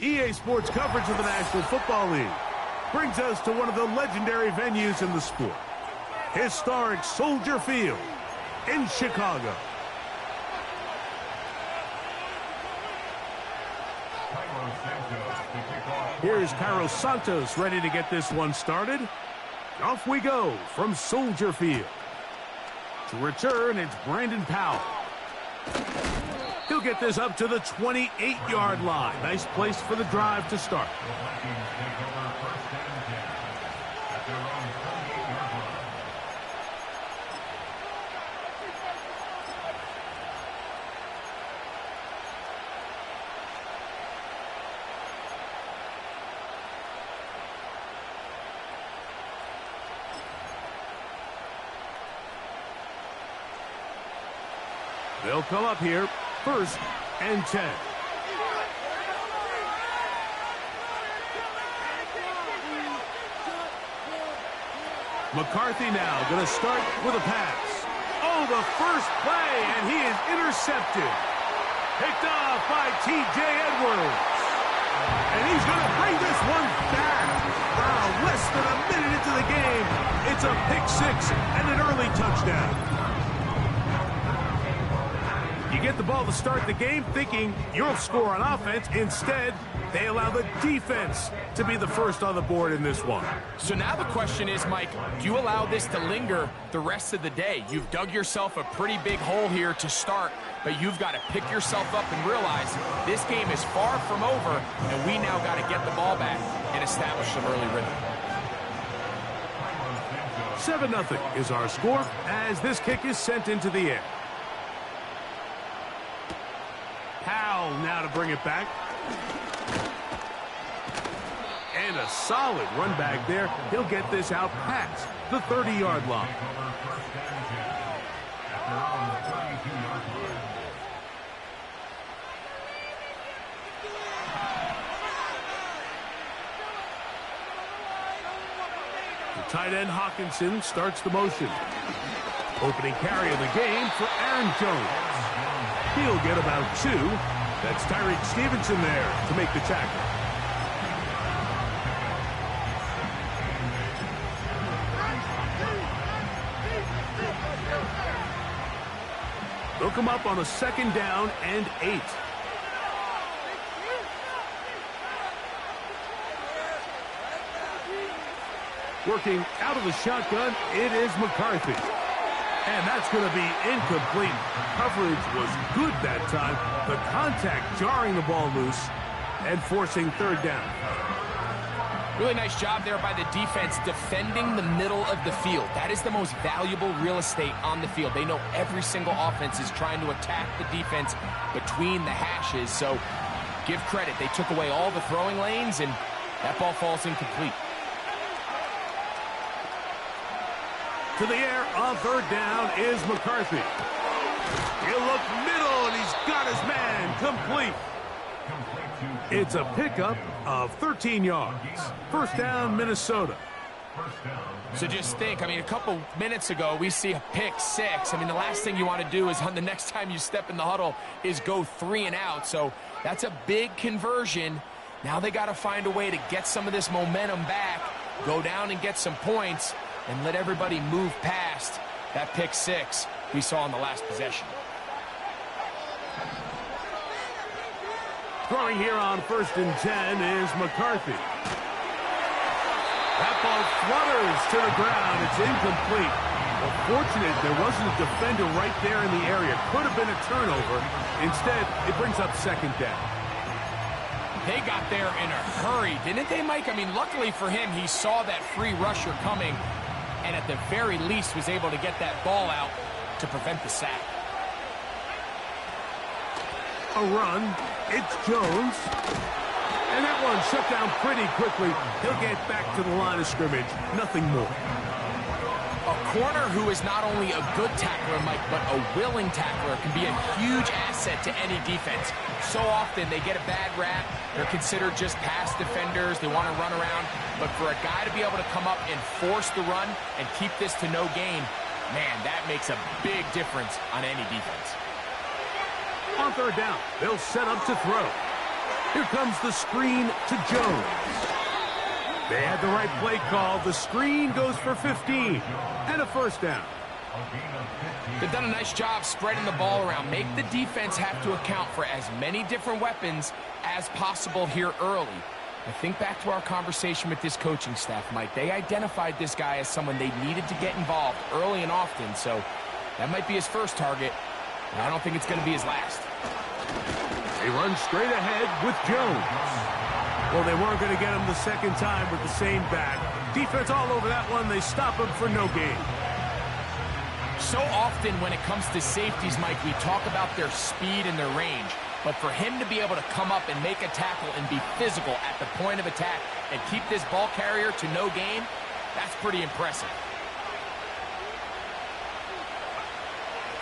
EA Sports coverage of the National Football League brings us to one of the legendary venues in the sport, historic Soldier Field in Chicago. Here's Cairo Santos ready to get this one started. Off we go from Soldier Field. To return, it's Brandon Powell. He'll get this up to the 28-yard line. Nice place for the drive to start. They'll come up here, 1st and 10. McCarthy now going to start with a pass. Oh, the first play, and he is intercepted. Picked off by T.J. Edwards. And he's going to bring this one back. Wow, less than a minute into the game. It's a pick six and an early touchdown. You get the ball to start the game thinking you'll score on offense. Instead, they allow the defense to be the first on the board in this one. So now the question is, Mike, do you allow this to linger the rest of the day? You've dug yourself a pretty big hole here to start, but you've got to pick yourself up and realize this game is far from over, and we now got to get the ball back and establish some early rhythm. 7-0 is our score as this kick is sent into the air. Powell now to bring it back. And a solid run back there. He'll get this out past the 30-yard line. The tight end Hawkinson starts the motion. Opening carry of the game for Aaron Jones. He'll get about 2. That's Tyreek Stevenson there to make the tackle. They'll come up on a 2nd down and 8. Working out of the shotgun, it is McCarthy. And that's going to be incomplete. Coverage was good that time. The contact jarring the ball loose and forcing 3rd down. Really nice job there by the defense defending the middle of the field. That is the most valuable real estate on the field. They know every single offense is trying to attack the defense between the hashes. So give credit. They took away all the throwing lanes, and that ball falls incomplete. To the air on 3rd down is McCarthy. He'll look middle, and he's got his man complete. It's a pickup of 13 yards. 1st down, Minnesota. So just think, I mean, a couple minutes ago, we see a pick 6. I mean, the last thing you want to do is on the next time you step in the huddle is go 3 and out. So that's a big conversion. Now they got to find a way to get some of this momentum back, go down and get some points, and let everybody move past that pick 6 we saw in the last possession. Throwing here on 1st and 10 is McCarthy. That ball flutters to the ground. It's incomplete. Well, fortunate there wasn't a defender right there in the area. Could have been a turnover. Instead, it brings up 2nd down. They got there in a hurry, didn't they, Mike? I mean, luckily for him, he saw that free rusher coming, and at the very least was able to get that ball out to prevent the sack. A run. It's Jones. And that one shut down pretty quickly. He'll get back to the line of scrimmage. Nothing more. A corner who is not only a good tackler, Mike, but a willing tackler can be a huge asset to any defense. So often they get a bad rap. They're considered just pass defenders. They want to run around. But for a guy to be able to come up and force the run and keep this to no gain, man, that makes a big difference on any defense. On 3rd down, they'll set up to throw. Here comes the screen to Jones. They had the right play call. The screen goes for 15 and a first down. They've done a nice job spreading the ball around. Make the defense have to account for as many different weapons as possible here early. I think back to our conversation with this coaching staff, Mike. They identified this guy as someone they needed to get involved early and often, so that might be his first target, but I don't think it's going to be his last. They run straight ahead with Jones. Well, they weren't going to get him the second time with the same back. Defense all over that one. They stop him for no gain. So often when it comes to safeties, Mike, we talk about their speed and their range. But for him to be able to come up and make a tackle and be physical at the point of attack and keep this ball carrier to no gain, that's pretty impressive.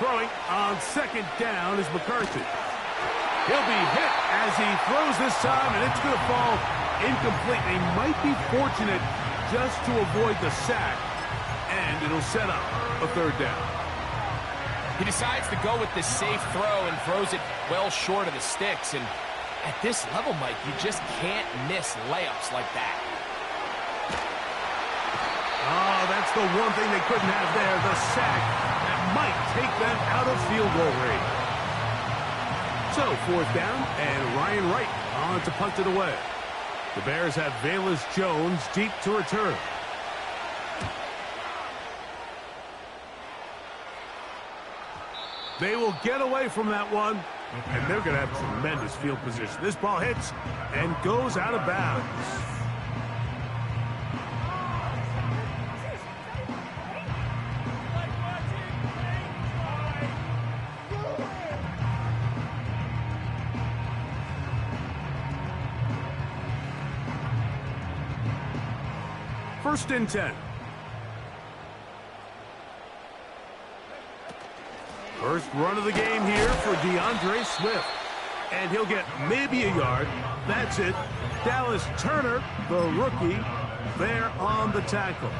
Throwing on second down is McCarthy. He'll be hit as he throws this time, and it's going to fall incomplete. They might be fortunate just to avoid the sack, and it'll set up a third down. He decides to go with this safe throw and throws it well short of the sticks. And at this level, Mike, you just can't miss layups like that. Oh, that's the one thing they couldn't have there, the sack that might take them out of field goal range. So, fourth down, and Ryan Wright on to punt it away. The Bears have Velus Jones deep to return. They will get away from that one, and they're going to have tremendous field position. This ball hits and goes out of bounds. First and 10. First run of the game here for DeAndre Swift. And he'll get maybe a yard. That's it. Dallas Turner, the rookie, there on the tackle.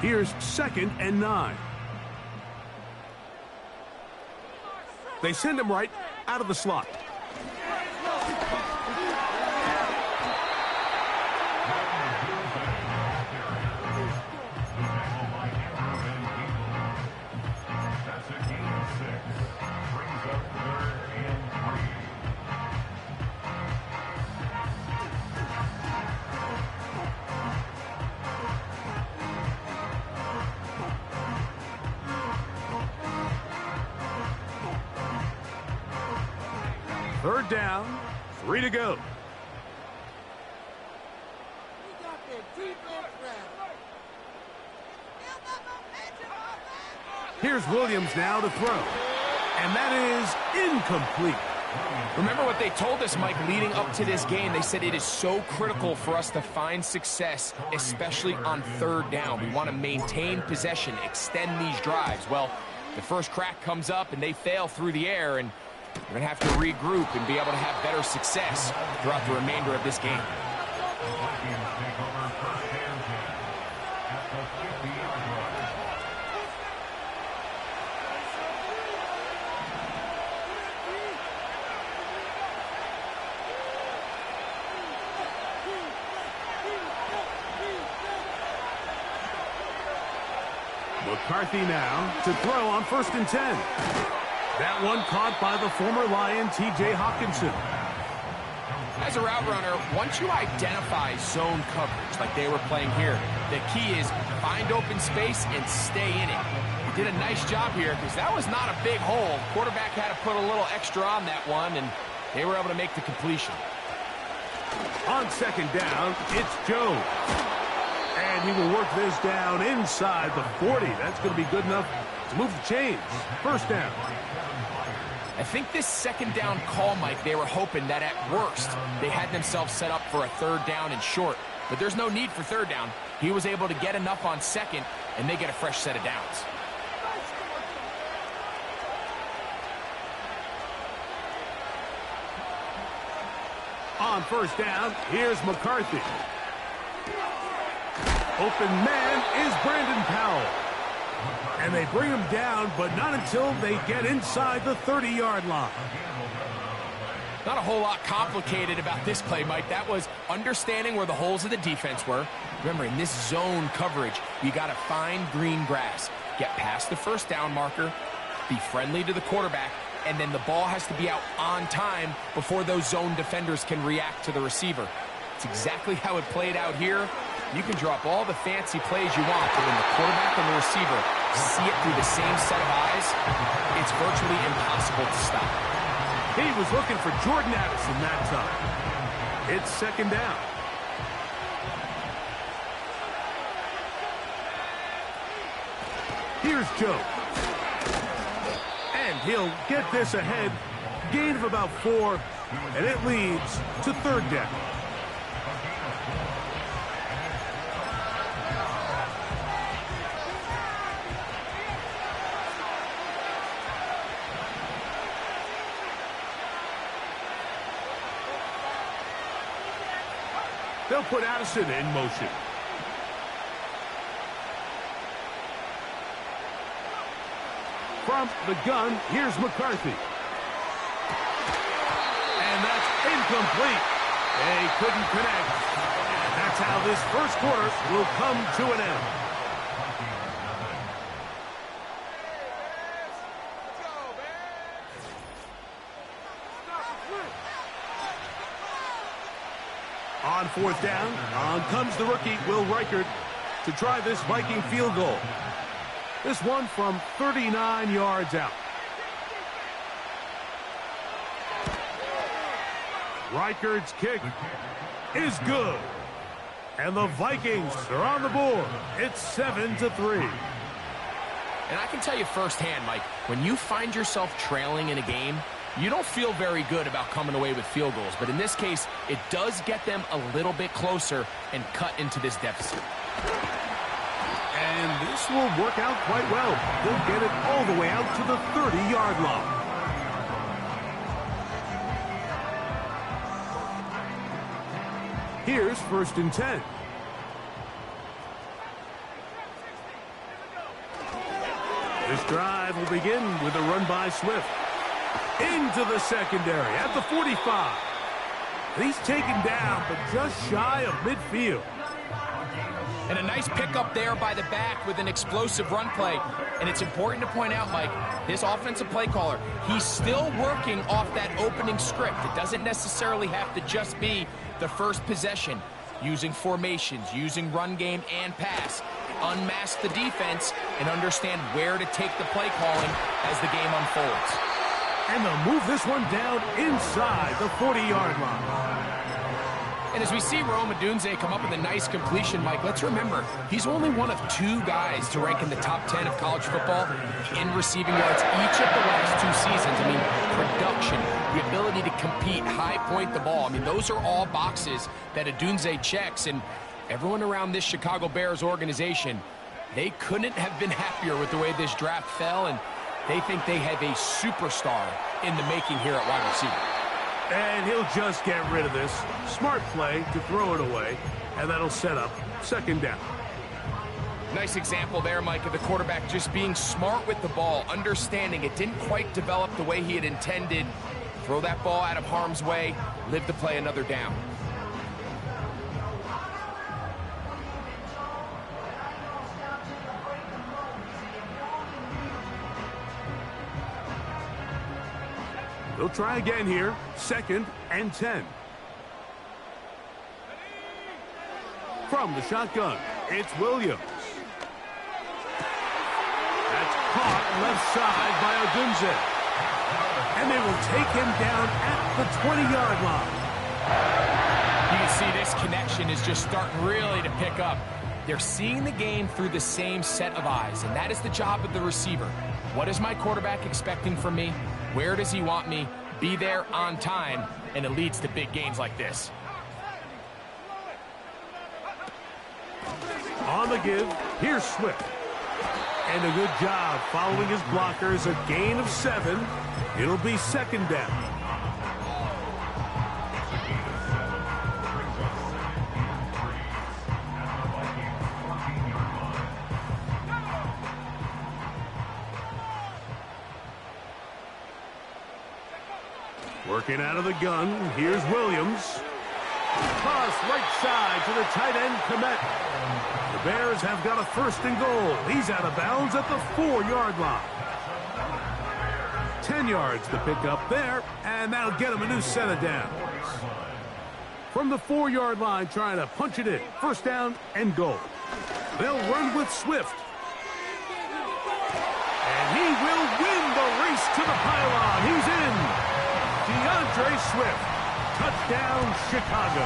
Here's second and 9. They send him right out of the slot. Third down, 3 to go. Here's Williams now to throw. And that is incomplete. Remember what they told us, Mike, leading up to this game. They said it is so critical for us to find success, especially on third down. We want to maintain possession, extend these drives. Well, the first crack comes up and they fail through the air, and we're going to have to regroup and be able to have better success throughout the remainder of this game. McCarthy now to throw on first and 10. That one caught by the former Lion, T.J. Hawkinson. As a route runner, once you identify zone coverage like they were playing here, the key is find open space and stay in it. He did a nice job here because that was not a big hole. Quarterback had to put a little extra on that one, and they were able to make the completion. On second down, it's Jones. And he will work this down inside the 40. That's going to be good enough to move the chains. First down. I think this second down call, Mike, they were hoping that at worst they had themselves set up for a third down and short. But there's no need for third down. He was able to get enough on second, and they get a fresh set of downs. On first down, here's McCarthy. Open man is Brandon Powell. And they bring him down, but not until they get inside the 30-yard line. Not a whole lot complicated about this play, Mike. That was understanding where the holes of the defense were. Remember, in this zone coverage, you got to find green grass. Get past the first down marker, be friendly to the quarterback, and then the ball has to be out on time before those zone defenders can react to the receiver. It's exactly how it played out here. You can drop all the fancy plays you want, but when the quarterback and the receiver see it through the same set of eyes, it's virtually impossible to stop. He was looking for Jordan Addison that time. It's second down. Here's Joe. And he'll get this ahead. Gain of about 4, and it leads to third down. They'll put Addison in motion. From the gun, here's McCarthy. And that's incomplete. They couldn't connect. And that's how this first quarter will come to an end. On fourth down, on comes the rookie, Will Reichard, to try this Viking field goal. This one from 39 yards out. Reichard's kick is good. And the Vikings are on the board. It's 7-3. And I can tell you firsthand, Mike, when you find yourself trailing in a game, you don't feel very good about coming away with field goals. But in this case, it does get them a little bit closer and cut into this deficit. And this will work out quite well. They'll get it all the way out to the 30-yard line. Here's first and 10. This drive will begin with a run by Swift. Into the secondary at the 45. He's taken down, but just shy of midfield. And a nice pickup there by the back with an explosive run play. And it's important to point out, Mike, this offensive play caller, he's still working off that opening script. It doesn't necessarily have to just be the first possession. Using formations, using run game and pass. Unmask the defense and understand where to take the play calling as the game unfolds. And they'll move this one down inside the 40-yard line. And as we see Rome Odunze come up with a nice completion, Mike, let's remember, he's only one of 2 guys to rank in the top 10 of college football in receiving yards each of the last 2 seasons. I mean, production, the ability to compete, high point the ball. I mean, those are all boxes that Odunze checks. And everyone around this Chicago Bears organization, they couldn't have been happier with the way this draft fell, and they think they have a superstar in the making here at wide receiver. And he'll just get rid of this. Smart play to throw it away, and that'll set up second down. Nice example there, Mike, of the quarterback just being smart with the ball, understanding it didn't quite develop the way he had intended. Throw that ball out of harm's way, live to play another down. They'll try again here. Second and 10. From the shotgun, it's Williams. That's caught left side by Odunze. And they will take him down at the 20-yard line. You can see this connection is just starting really to pick up. They're seeing the game through the same set of eyes, and that is the job of the receiver. What is my quarterback expecting from me? Where does he want me? Be there on time, and it leads to big gains like this. On the give, here's Swift. And a good job following his blockers, a gain of 7. It'll be second down. Working out of the gun, here's Williams. Cross right side to the tight end, Kmet. The Bears have got a 1st and goal. He's out of bounds at the 4-yard line. 10 yards to pick up there, and that'll get him a new set of downs. From the 4-yard line, trying to punch it in. 1st down and goal. They'll run with Swift. And he will win the race to the pylon. He's in. DeAndre Swift. Touchdown, Chicago.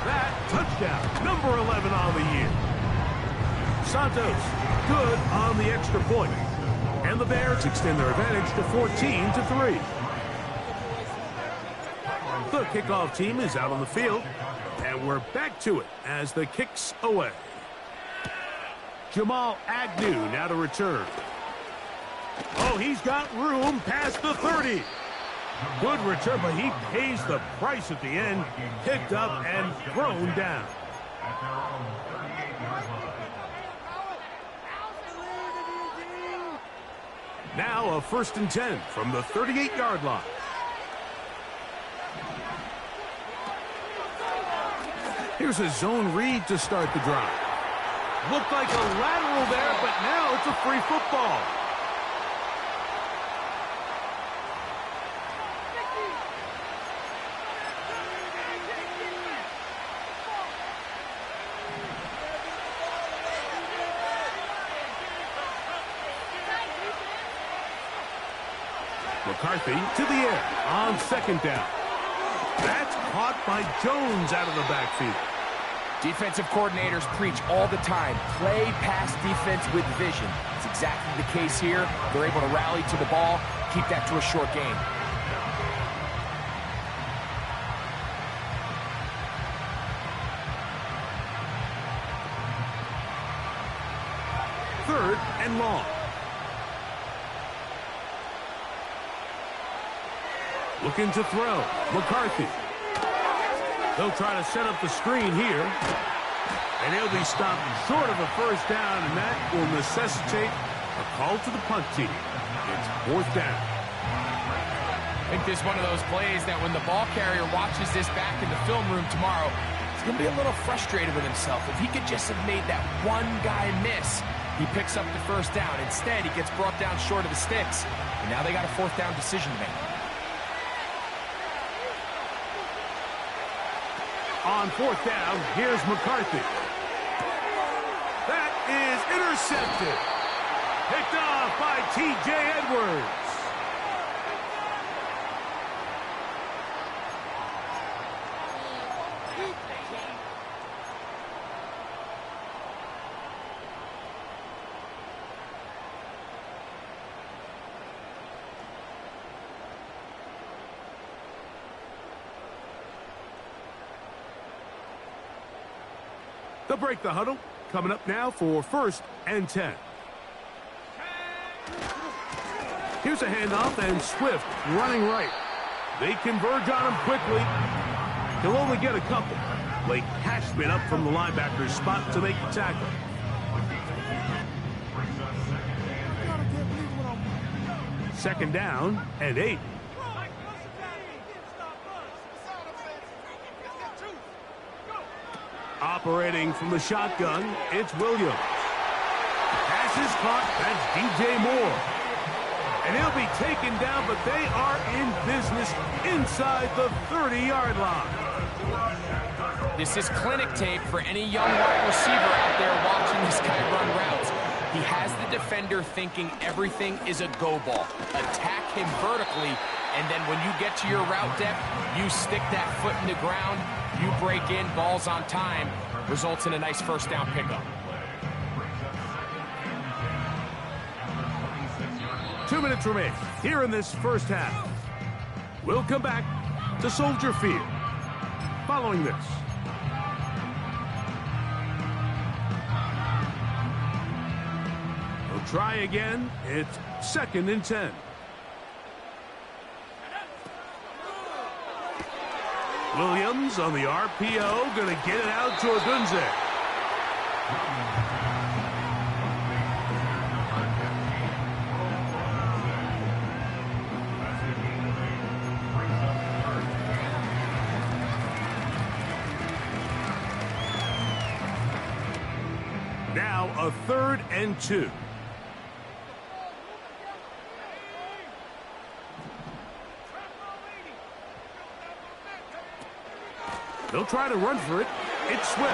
That touchdown, number 11 on the year. Santos, good on the extra point. And the Bears extend their advantage to 14-3. The kickoff team is out on the field, and we're back to it as the kick's away. Jamal Agnew now to return. Oh, he's got room past the 30. Good return, but he pays the price at the end. Picked up and thrown down. Now a 1st and 10 from the 38-yard line. Here's a zone read to start the drive. Looked like a lateral there, but now it's a free football. McCarthy to the air on 2nd down. That's caught by Jones out of the backfield. Defensive coordinators preach all the time, play pass defense with vision. It's exactly the case here. They're able to rally to the ball, keep that to a short game. Third and long. Looking to throw. McCarthy. They'll try to set up the screen here. And he'll be stopped short of a 1st down, and that will necessitate a call to the punt team. It's 4th down. I think this is one of those plays that when the ball carrier watches this back in the film room tomorrow, he's going to be a little frustrated with himself. If he could just have made that one guy miss, he picks up the 1st down. Instead, he gets brought down short of the sticks, and now they got a 4th down decision to make. On 4th down, here's McCarthy. That is intercepted. Picked off by T.J. Edwards. They'll break the huddle. Coming up now for 1st and 10. Here's a handoff, and Swift running right. They converge on him quickly. He'll only get a couple. Blake Cashman up from the linebacker's spot to make the tackle. Second down and 8. Operating from the shotgun, it's Williams. Pass is caught. That's DJ Moore. And he'll be taken down, but they are in business inside the 30-yard line. This is clinic tape for any young wide receiver out there watching this guy run routes. He has the defender thinking everything is a go ball. Attack him vertically, and then when you get to your route depth, you stick that foot in the ground, you break in, balls on time, results in a nice 1st down pickup. 2 minutes remain here in this 1st half. We'll come back to Soldier Field following this. We'll try again. It's 2nd and 10. Williams on the RPO, going to get it out to Odunze. a 3rd and 2. They'll try to run for it. It's Swift.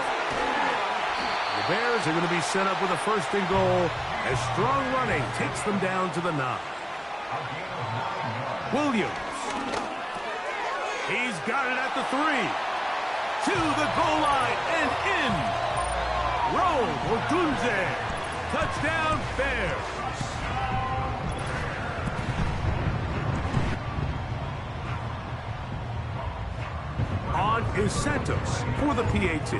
The Bears are going to be set up with a 1st and goal as strong running takes them down to the 9. Williams. He's got it at the 3. To the goal line and in. Rome Odunze. Touchdown, Bears. On is Santos for the PAT.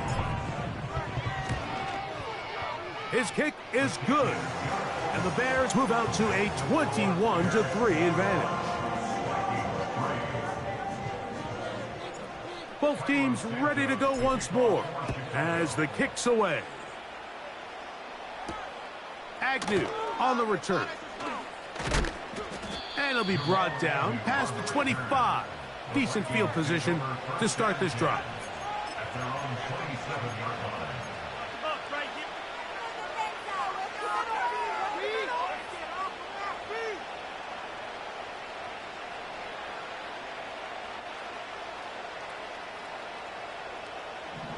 His kick is good. And the Bears move out to a 21-3 advantage. Both teams ready to go once more as the kick's away. Agnew on the return. And he'll be brought down past the 25. Decent field position to start this drive.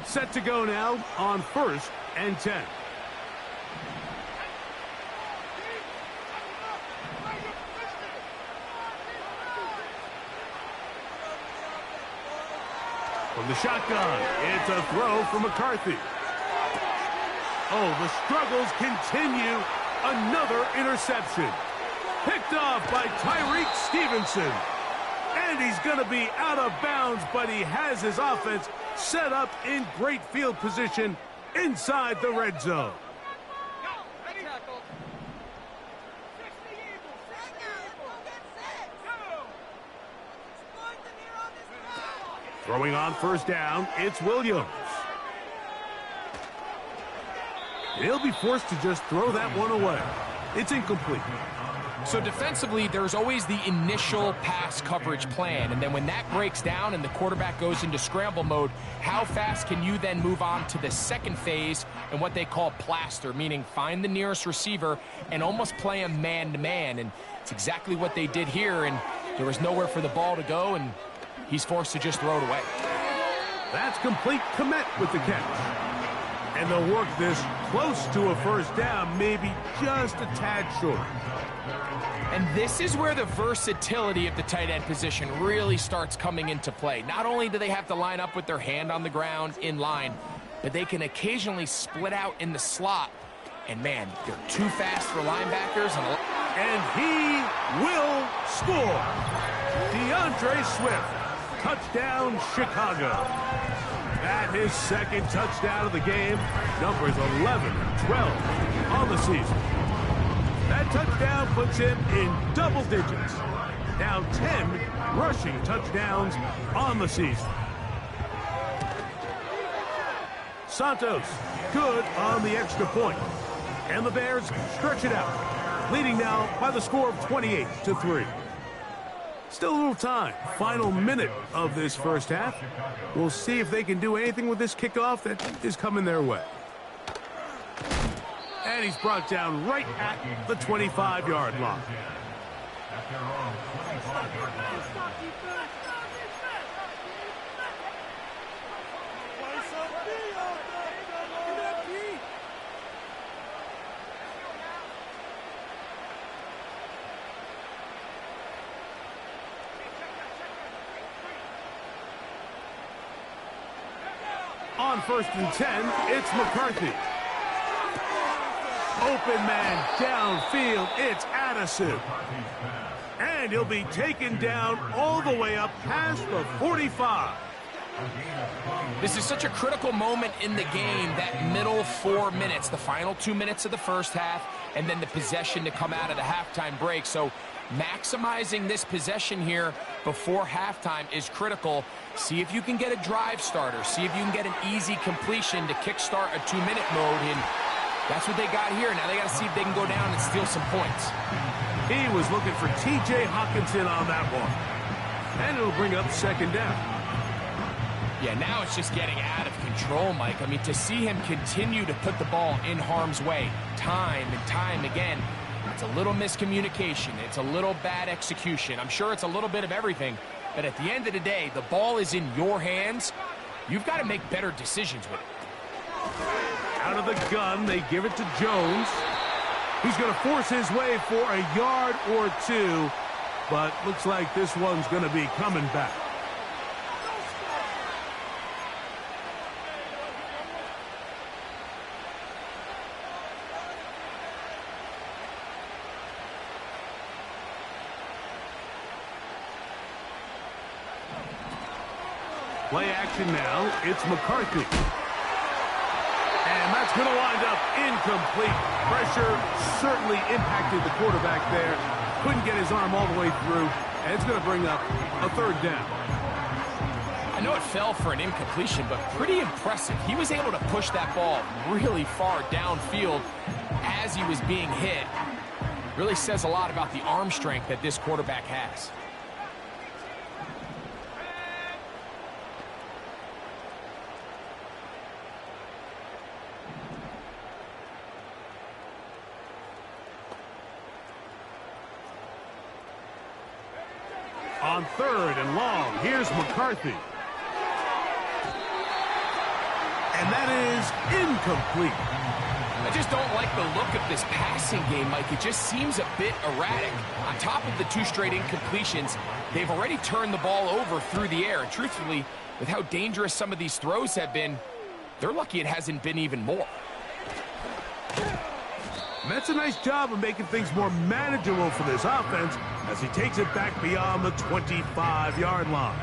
Set to go now on 1st and 10. From the shotgun, it's a throw from McCarthy. Oh, the struggles continue. Another interception. Picked off by Tyreek Stevenson. And he's going to be out of bounds, but he has his offense set up in great field position inside the red zone. Throwing on 1st down, it's Williams. He'll be forced to just throw that one away. It's incomplete. So defensively, there's always the initial pass coverage plan, and then when that breaks down and the quarterback goes into scramble mode, how fast can you then move on to the second phase and what they call plaster, meaning find the nearest receiver and almost play him man-to-man, and it's exactly what they did here, and there was nowhere for the ball to go, and he's forced to just throw it away. That's complete. Komet with the catch. And they'll work this close to a 1st down, maybe just a tad short. And this is where the versatility of the tight end position really starts coming into play. Not only do they have to line up with their hand on the ground in line, but they can occasionally split out in the slot. And man, they're too fast for linebackers. And he will score. DeAndre Swift. Touchdown, Chicago. At his 2nd touchdown of the game, numbers 11 and 12 on the season. That touchdown puts him in double digits. Now 10 rushing touchdowns on the season. Santos, good on the extra point. And the Bears stretch it out, leading now by the score of 28-3. Still a little time. Final minute of this 1st half. We'll see if they can do anything with this kickoff that is coming their way. And he's brought down right at the 25-yard line. On 1st and 10, it's McCarthy. Open man downfield, it's Addison. And he'll be taken down all the way up past the 45. This is such a critical moment in the game, that middle 4 minutes, the final 2 minutes of the 1st half, and then the possession to come out of the halftime break. So maximizing this possession here before halftime is critical. See if you can get a drive starter. See if you can get an easy completion to kickstart a 2-minute mode. And that's what they got here. Now they got to see if they can go down and steal some points. He was looking for T.J. Hockenson on that one. And it'll bring up 2nd down. Yeah, now it's just getting out of control, Mike. I mean, to see him continue to put the ball in harm's way time and time again, it's a little miscommunication. It's a little bad execution. I'm sure it's a little bit of everything. But at the end of the day, the ball is in your hands. You've got to make better decisions with it. Out of the gun, they give it to Jones. He's going to force his way for a yard or two, but looks like this one's going to be coming back. Play action now. It's McCarthy. And that's going to wind up incomplete. Pressure certainly impacted the quarterback there. Couldn't get his arm all the way through. And it's going to bring up a third down. I know it fell for an incompletion, but pretty impressive. He was able to push that ball really far downfield as he was being hit. Really says a lot about the arm strength that this quarterback has. On third and long, here's McCarthy. And that is incomplete. I just don't like the look of this passing game, Mike. It just seems a bit erratic. On top of the 2 straight incompletions, they've already turned the ball over through the air. And truthfully, with how dangerous some of these throws have been, they're lucky it hasn't been even more. That's a nice job of making things more manageable for this offense as he takes it back beyond the 25-yard line.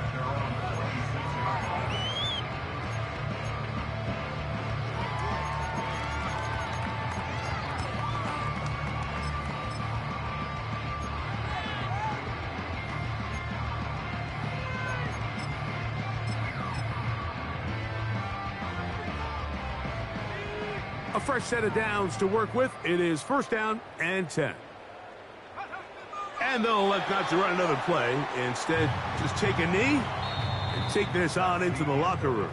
A fresh set of downs to work with. It is first down and 10. And they'll elect not to run another play. Instead, just take a knee and take this on into the locker room.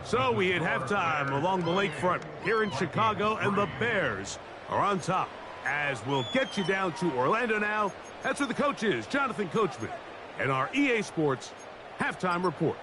So we hit halftime along the lakefront here in Chicago, and the Bears are on top. As we'll get you down to Orlando now. That's where the coach is, Jonathan Coachman, and our EA Sports halftime report.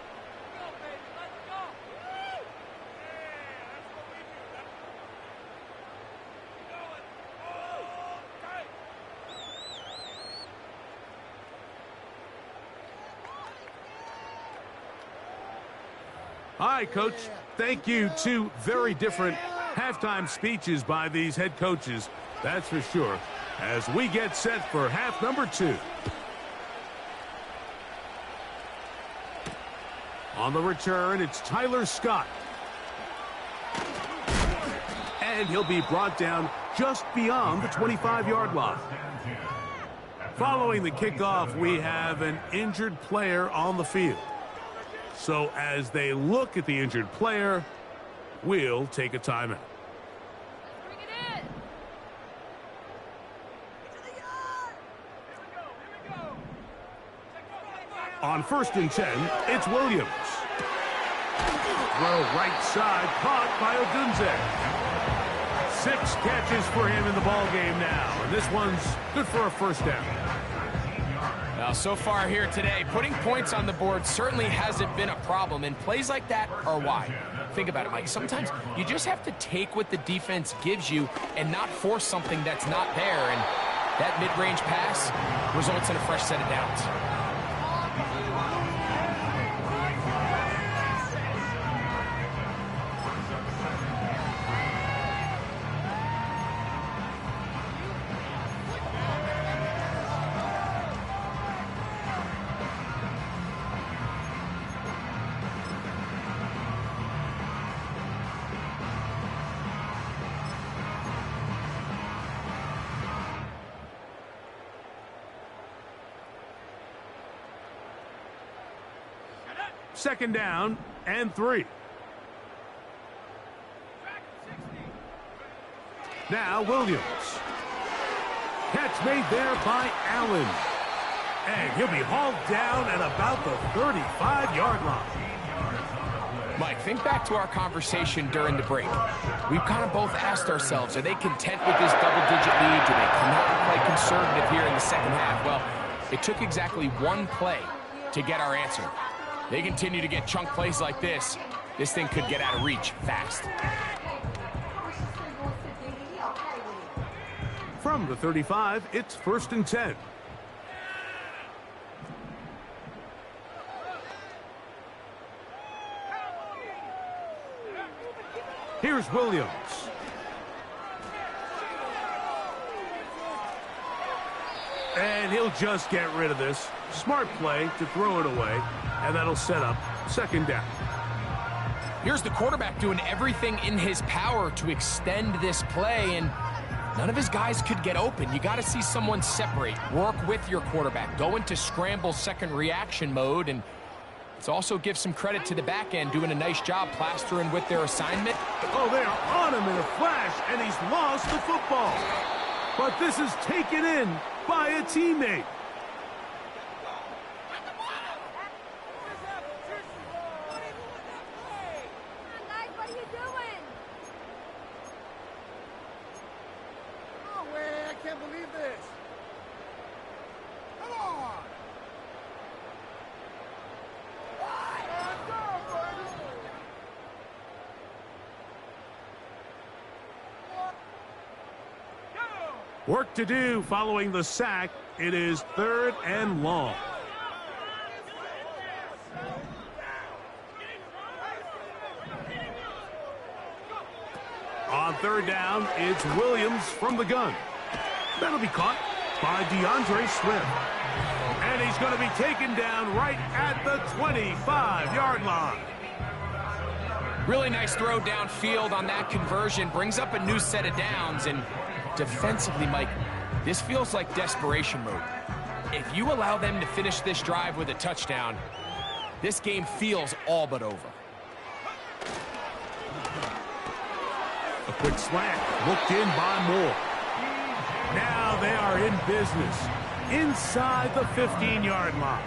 All right, Coach, thank you. 2 very different halftime speeches by these head coaches, that's for sure, as we get set for half number 2. On the return, it's Tyler Scott. And he'll be brought down just beyond the 25-yard line. Following the kickoff, we have an injured player on the field. So as they look at the injured player, we'll take a timeout. Bring it in. On first and 10, it's Williams. Throw right side, caught by Odunze. 6 catches for him in the ball game now, and this one's good for a first down. Now, so far here today, putting points on the board certainly hasn't been a problem, and plays like that are why. Think about it, Mike. Sometimes you just have to take what the defense gives you and not force something that's not there, and that mid-range pass results in a fresh set of downs. Second down and 3. Now Williams. Catch made there by Allen. And he'll be hauled down at about the 35-yard line. Mike, think back to our conversation during the break. We've kind of both asked ourselves, are they content with this double-digit lead? Do they come out and play conservative here in the second half? Well, it took exactly one play to get our answer. They continue to get chunk plays like this. This thing could get out of reach fast. From the 35, it's 1st and 10. Here's Williams. And he'll just get rid of this. Smart play to throw it away, and that'll set up 2nd down. Here's the quarterback doing everything in his power to extend this play, and none of his guys could get open. You got to see someone separate, work with your quarterback, go into scramble second reaction mode, and let's also give some credit to the back end doing a nice job plastering with their assignment. Oh, they are on him in a flash, and he's lost the football. But this is taken in by a teammate. Work to do following the sack. It is 3rd and long. On 3rd down, it's Williams from the gun. That'll be caught by DeAndre Swift. And he's going to be taken down right at the 25-yard line. Really nice throw downfield on that conversion. Brings up a new set of downs, and defensively, Mike, this feels like desperation mode. If you allow them to finish this drive with a touchdown, this game feels all but over. A quick slant, looked in by Moore. Now they are in business inside the 15-yard line.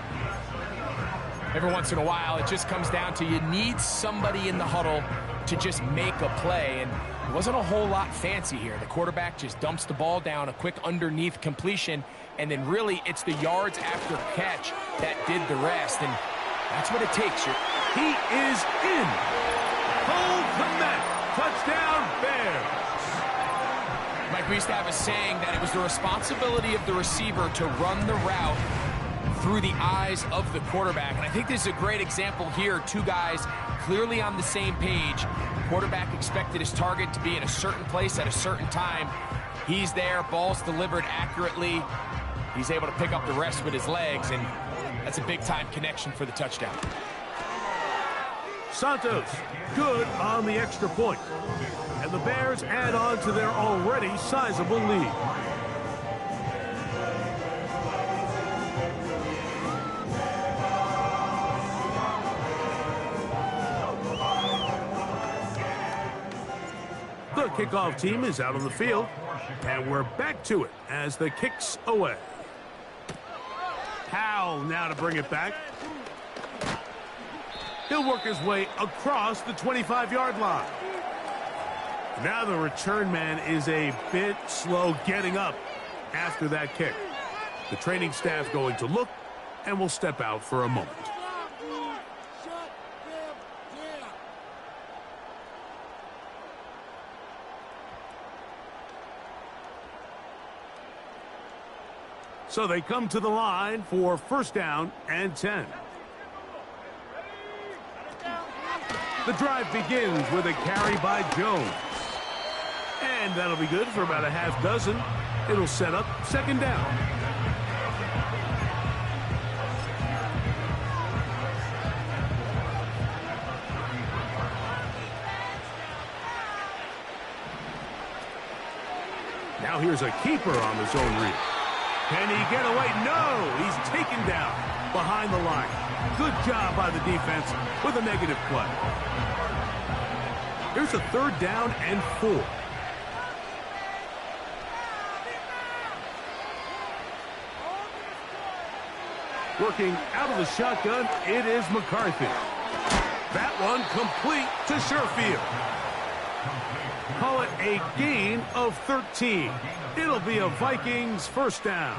Every once in a while, it just comes down to you need somebody in the huddle to just make a play, and it wasn't a whole lot fancy here. The quarterback just dumps the ball down, a quick underneath completion, and then really it's the yards after catch that did the rest, and that's what it takes. He is in. Hold the net. Touchdown, Bears. Mike, we used to have a saying that it was the responsibility of the receiver to run the route through the eyes of the quarterback. And I think this is a great example here. Two guys clearly on the same page. Quarterback expected his target to be in a certain place at a certain time. He's there, ball's delivered accurately. He's able to pick up the rest with his legs, and that's a big-time connection for the touchdown. Santos, good on the extra point. And the Bears add on to their already sizable lead. The kickoff team is out on the field, and we're back to it as the kick's away. Powell now to bring it back. He'll work his way across the 25-yard line. Now the return man is a bit slow getting up after that kick. The training staff going to look and will step out for a moment. So they come to the line for 1st down and 10. The drive begins with a carry by Jones. And that'll be good for about a half dozen. It'll set up 2nd down. Now here's a keeper on the zone read. Can he get away? No, he's taken down behind the line. Good job by the defense with a negative play. Here's a 3rd down and 4. Working out of the shotgun, it is McCarthy. That one complete to Sherfield. Call it a gain of 13. It'll be a Vikings first down.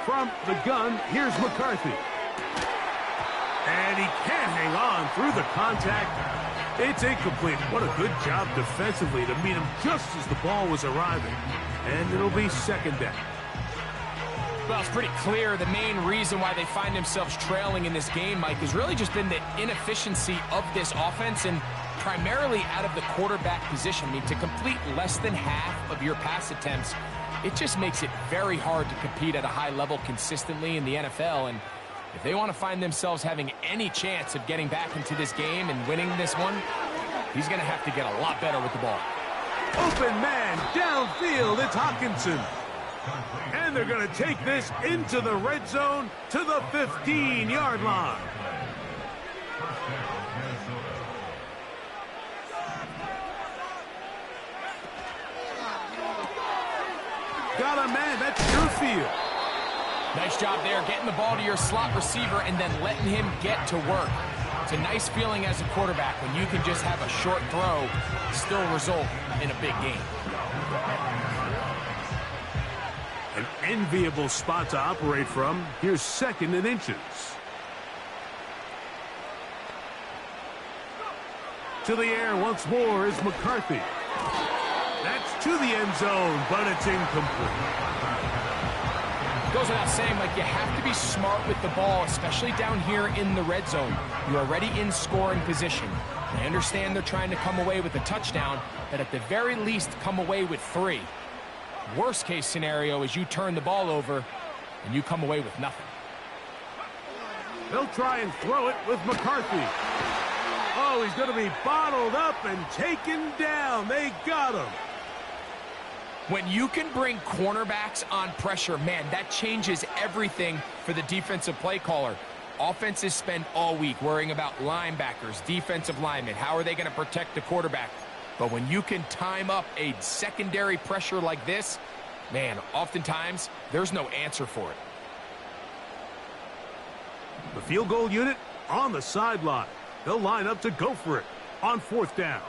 From the gun, here's McCarthy. And he can hang on through the contact. It's incomplete. What a good job defensively to meet him just as the ball was arriving. And it'll be second down. Well, it's pretty clear the main reason why they find themselves trailing in this game, Mike, has really just been the inefficiency of this offense and primarily out of the quarterback position. I mean, to complete less than half of your pass attempts, it just makes it very hard to compete at a high level consistently in the NFL. And if they want to find themselves having any chance of getting back into this game and winning this one, he's going to have to get a lot better with the ball. Open man downfield. It's Hockenson. And they're going to take this into the red zone to the 15-yard line. Got a man. That's Sherfield. Nice job there, getting the ball to your slot receiver and then letting him get to work. It's a nice feeling as a quarterback when you can just have a short throw, still result in a big game. An enviable spot to operate from. Here's second and inches. To the air once more is McCarthy. That's to the end zone, but it's incomplete. Goes without saying, like, you have to be smart with the ball, especially down here in the red zone. You're already in scoring position. I understand they're trying to come away with a touchdown, but at the very least come away with 3. Worst case scenario is you turn the ball over and you come away with nothing. They'll try and throw it with McCarthy. Oh, he's going to be bottled up and taken down. They got him. When you can bring cornerbacks on pressure, man, that changes everything for the defensive play caller. Offenses spend all week worrying about linebackers, defensive linemen. How are they going to protect the quarterback? But when you can time up a secondary pressure like this, man, oftentimes there's no answer for it. The field goal unit on the sideline. They'll line up to go for it on fourth down.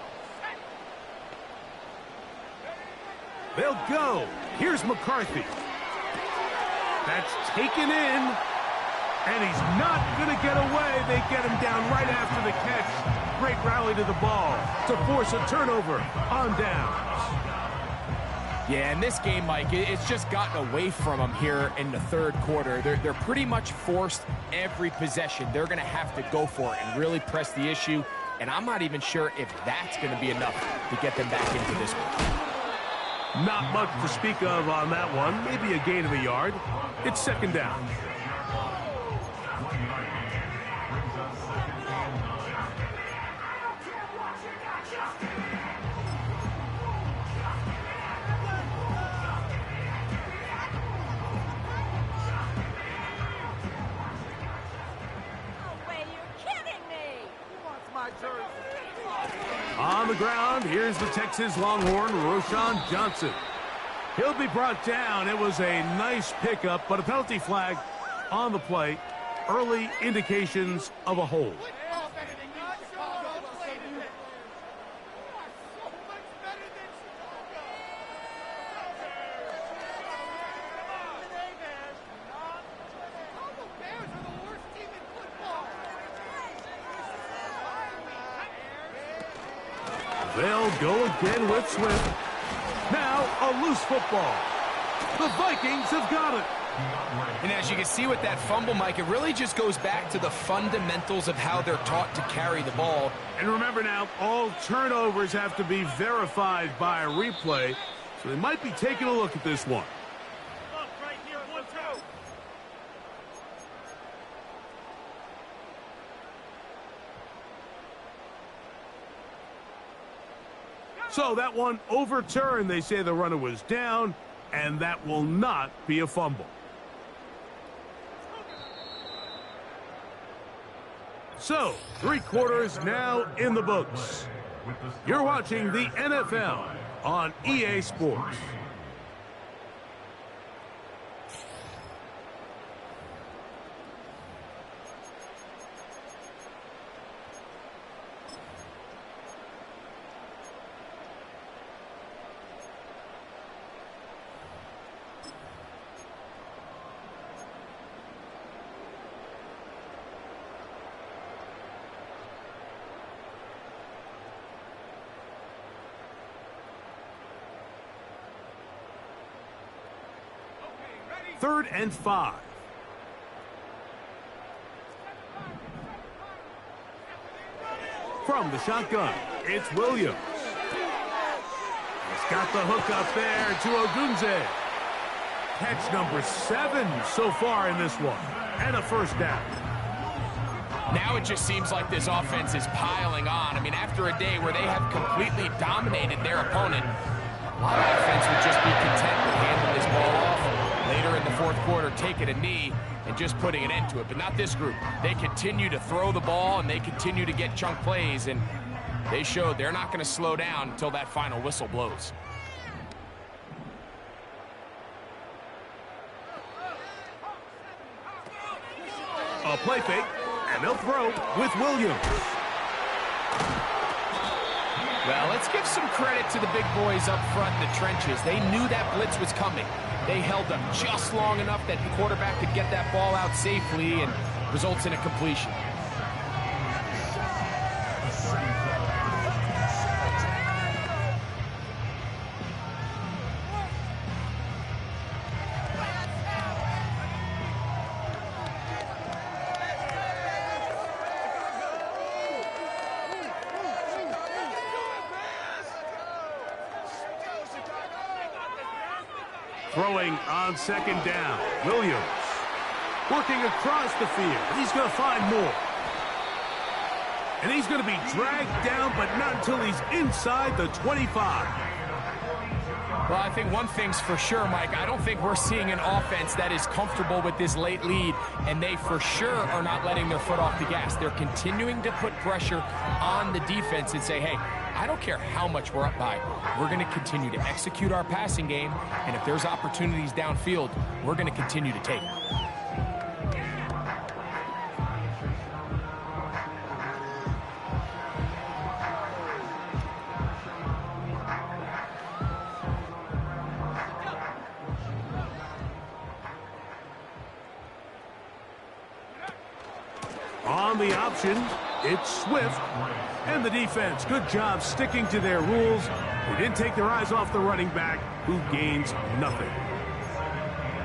They'll go. Here's McCarthy. That's taken in. And he's not going to get away. They get him down right after the catch. Great rally to the ball to force a turnover on downs. Yeah, in this game, Mike, it's just gotten away from them here in the third quarter. They're pretty much forced every possession. They're going to have to go for it and really press the issue. And I'm not even sure if that's going to be enough to get them back into this one. Not much to speak of on that one. Maybe a gain of a yard. It's second down. On the ground, here's the Texas Longhorn, Roschon Johnson. He'll be brought down. It was a nice pickup, but a penalty flag on the play. Early indications of a hold. They'll go again with Swift. Now a loose football. The Vikings have got it. And as you can see with that fumble, Mike, it really just goes back to the fundamentals of how they're taught to carry the ball. And remember now, all turnovers have to be verified by a replay, so they might be taking a look at this one. So that one overturned. They say the runner was down, and that will not be a fumble. So, 3 quarters now in the books. You're watching the NFL on EA Sports. 3rd and 5. From the shotgun, it's Williams. He's got the hook up there to Ogunze. Catch number 7 so far in this one. And a first down. Now it just seems like this offense is piling on. I mean, after a day where they have completely dominated their opponent, a lot of offense would just be content with handing this ball off. Later in the 4th quarter, taking a knee and just putting an end to it. But not this group. They continue to throw the ball, and they continue to get chunk plays, and they showed they're not going to slow down until that final whistle blows. A play fake, and they'll throw with Williams. Well, let's give some credit to the big boys up front in the trenches. They knew that blitz was coming. They held them just long enough that the quarterback could get that ball out safely and results in a completion. Throwing on 2nd down, Williams. Working across the field. He's going to find more. And he's going to be dragged down, but not until he's inside the 25. Well, I think one thing's for sure, Mike. I don't think we're seeing an offense that is comfortable with this late lead, and they for sure are not letting their foot off the gas. They're continuing to put pressure on the defense and say, hey, I don't care how much we're up by. We're going to continue to execute our passing game, and if there's opportunities downfield, we're going to continue to take them. On the option, it's Swift. And the defense, good job sticking to their rules. They didn't take their eyes off the running back, who gains nothing.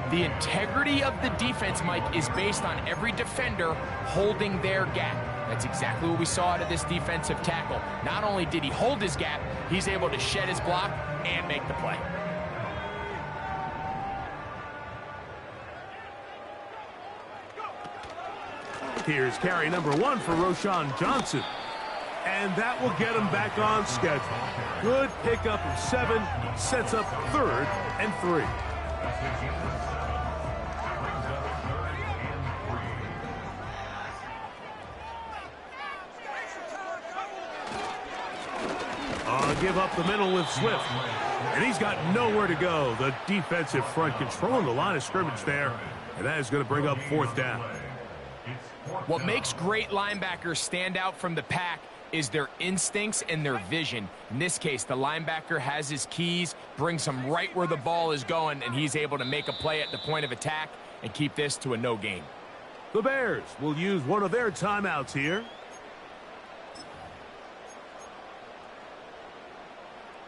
The integrity of the defense, Mike, is based on every defender holding their gap. That's exactly what we saw out of this defensive tackle. Not only did he hold his gap, he's able to shed his block and make the play. Here's carry number 1 for Roschon Johnson. And that will get him back on schedule. Good pickup of 7, sets up 3rd and 3. Give up the middle with Swift. And he's got nowhere to go. The defensive front controlling the line of scrimmage there. And that is going to bring up 4th down. What makes great linebackers stand out from the pack is their instincts and their vision. In this case, the linebacker has his keys, brings him right where the ball is going, and he's able to make a play at the point of attack and keep this to a no gain. The Bears will use one of their timeouts here.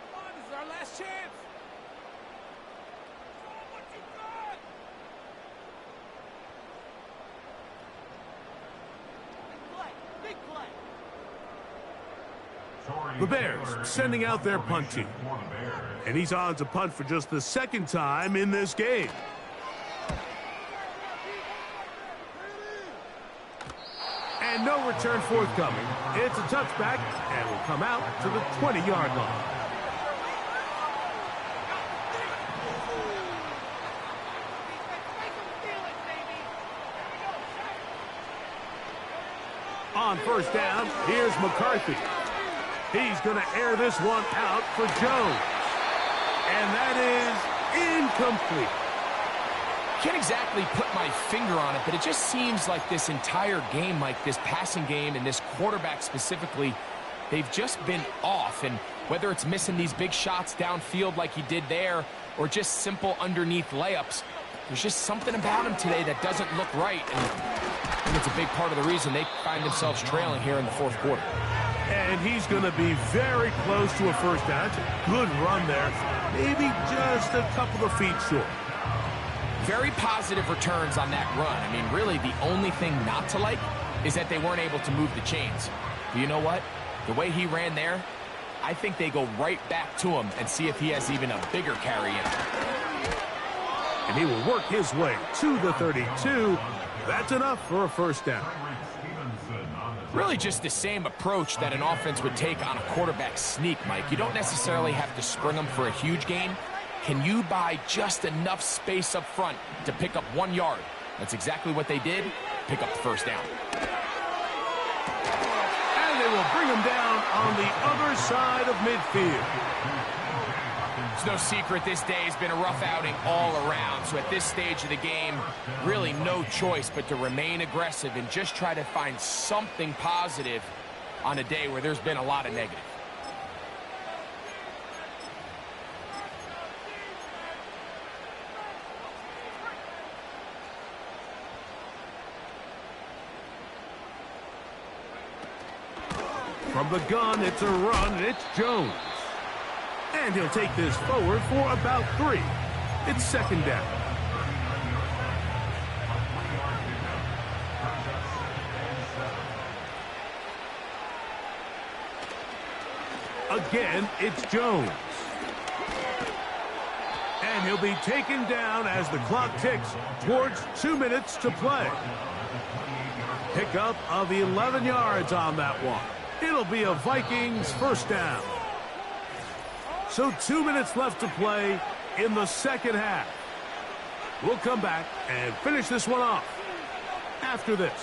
This is our last chance. Big play. The Bears sending out their punt team. And he's on to punt for just the 2nd time in this game. And no return forthcoming. It's a touchback and will come out to the 20-yard line. On 1st down, here's McCarthy. He's going to air this one out for Jones. And that is incomplete. Can't exactly put my finger on it, but it just seems like this entire game, like this passing game and this quarterback specifically, they've just been off. And whether it's missing these big shots downfield like he did there or just simple underneath layups, there's just something about him today that doesn't look right. And I think it's a big part of the reason they find themselves trailing here in the 4th quarter. And he's going to be very close to a first down. It's a good run there. Maybe just a couple of feet short. Very positive returns on that run. I mean, really, the only thing not to like is that they weren't able to move the chains. But you know what? The way he ran there, I think they go right back to him and see if he has even a bigger carry in him. And he will work his way to the 32. That's enough for a first down. Really just the same approach that an offense would take on a quarterback sneak, Mike. You don't necessarily have to spring them for a huge gain. Can you buy just enough space up front to pick up 1 yard? That's exactly what they did. Pick up the first down. And they will bring him down on the other side of midfield. It's no secret this day has been a rough outing all around. So at this stage of the game, really no choice but to remain aggressive and just try to find something positive on a day where there's been a lot of negative. From the gun, it's a run, and it's Jones. And he'll take this forward for about 3. It's second down. Again, it's Jones. And he'll be taken down as the clock ticks towards 2 minutes to play. Pickup of 11 yards on that one. It'll be a Vikings first down. So 2 minutes left to play in the second half. We'll come back and finish this one off after this.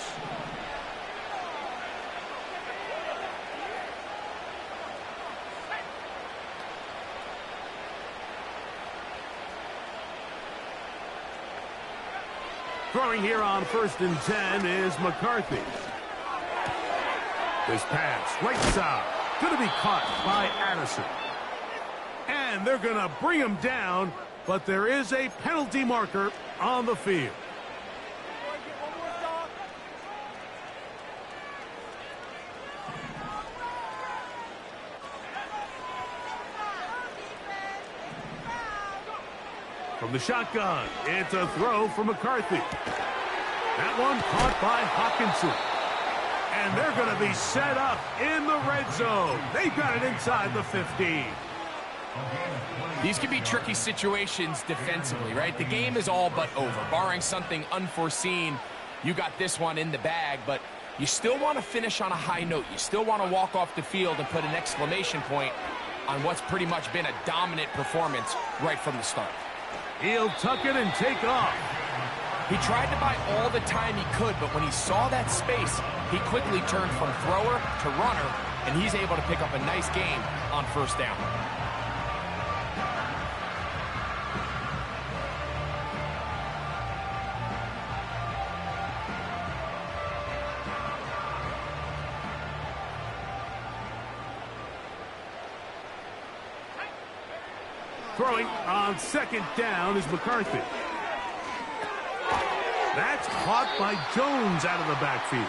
Throwing here on 1st and 10 is McCarthy. This pass, right side, going to be caught by Addison. And they're going to bring him down, but there is a penalty marker on the field. From the shotgun, it's a throw for McCarthy. That one caught by Hawkinson. And they're going to be set up in the red zone. They've got it inside the 15. These can be tricky situations defensively, right? The game is all but over. Barring something unforeseen, you got this one in the bag, but you still want to finish on a high note. You still want to walk off the field and put an exclamation point on what's pretty much been a dominant performance right from the start. He'll tuck it and take off. He tried to buy all the time he could, but when he saw that space, he quickly turned from thrower to runner, and he's able to pick up a nice gain on first down. Throwing on 2nd down is McCarthy. That's caught by Jones out of the backfield.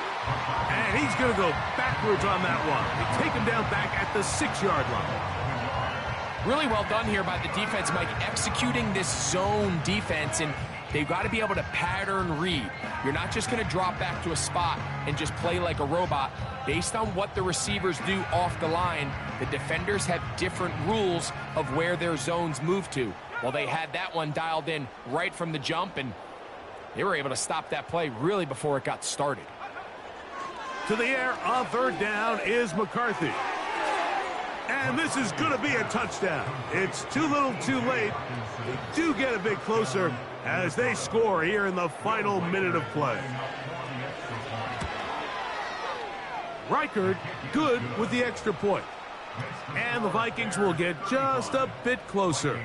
And he's going to go backwards on that one. They take him down back at the 6-yard line. Really well done here by the defense, Mike, executing this zone defense, and they've got to be able to pattern read. You're not just going to drop back to a spot and just play like a robot. Based on what the receivers do off the line, the defenders have different rules of where their zones move to. Well, they had that one dialed in right from the jump, and they were able to stop that play really before it got started. To the air on 3rd down is McCarthy. And this is going to be a touchdown. It's too little too late. They do get a bit closer as they score here in the final minute of play. Reichard good with the extra point. And the Vikings will get just a bit closer.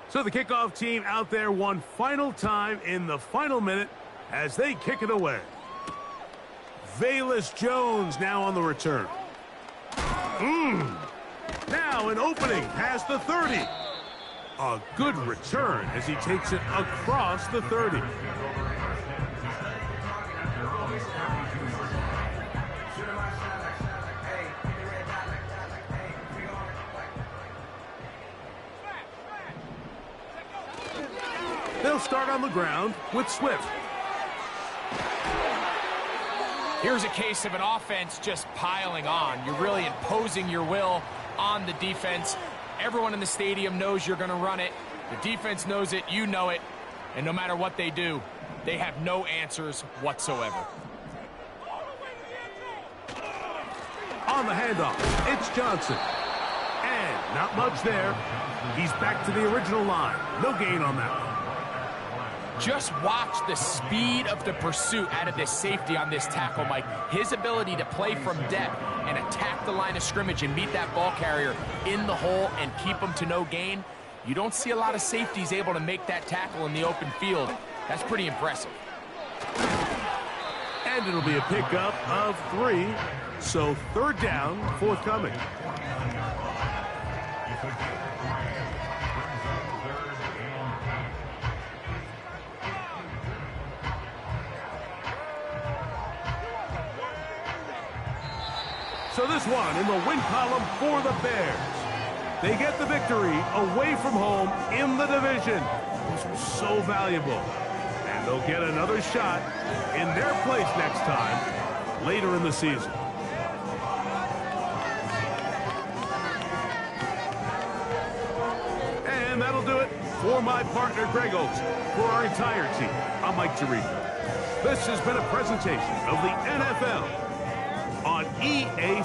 So the kickoff team out there one final time in the final minute as they kick it away. Velus Jones now on the return. Now an opening past the 30. A good return as he takes it across the 30. They'll start on the ground with Swift. Here's a case of an offense just piling on. You're really imposing your will on the defense. Everyone in the stadium knows you're going to run it. The defense knows it, you know it. And no matter what they do, they have no answers whatsoever. On the handoff, it's Johnson. And not much there. He's back to the original line. No gain on that one. Just watch the speed of the pursuit out of this safety on this tackle, Mike. His ability to play from depth and attack the line of scrimmage and meet that ball carrier in the hole and keep him to no gain. You don't see a lot of safeties able to make that tackle in the open field. That's pretty impressive. And it'll be a pickup of 3. So third down forthcoming. So this one in the win column for the Bears. They get the victory away from home in the division. This was so valuable. And they'll get another shot in their place next time later in the season. And that'll do it for my partner Greg Olson. For our entire team, I'm Mike Tirico. This has been a presentation of the NFL on EA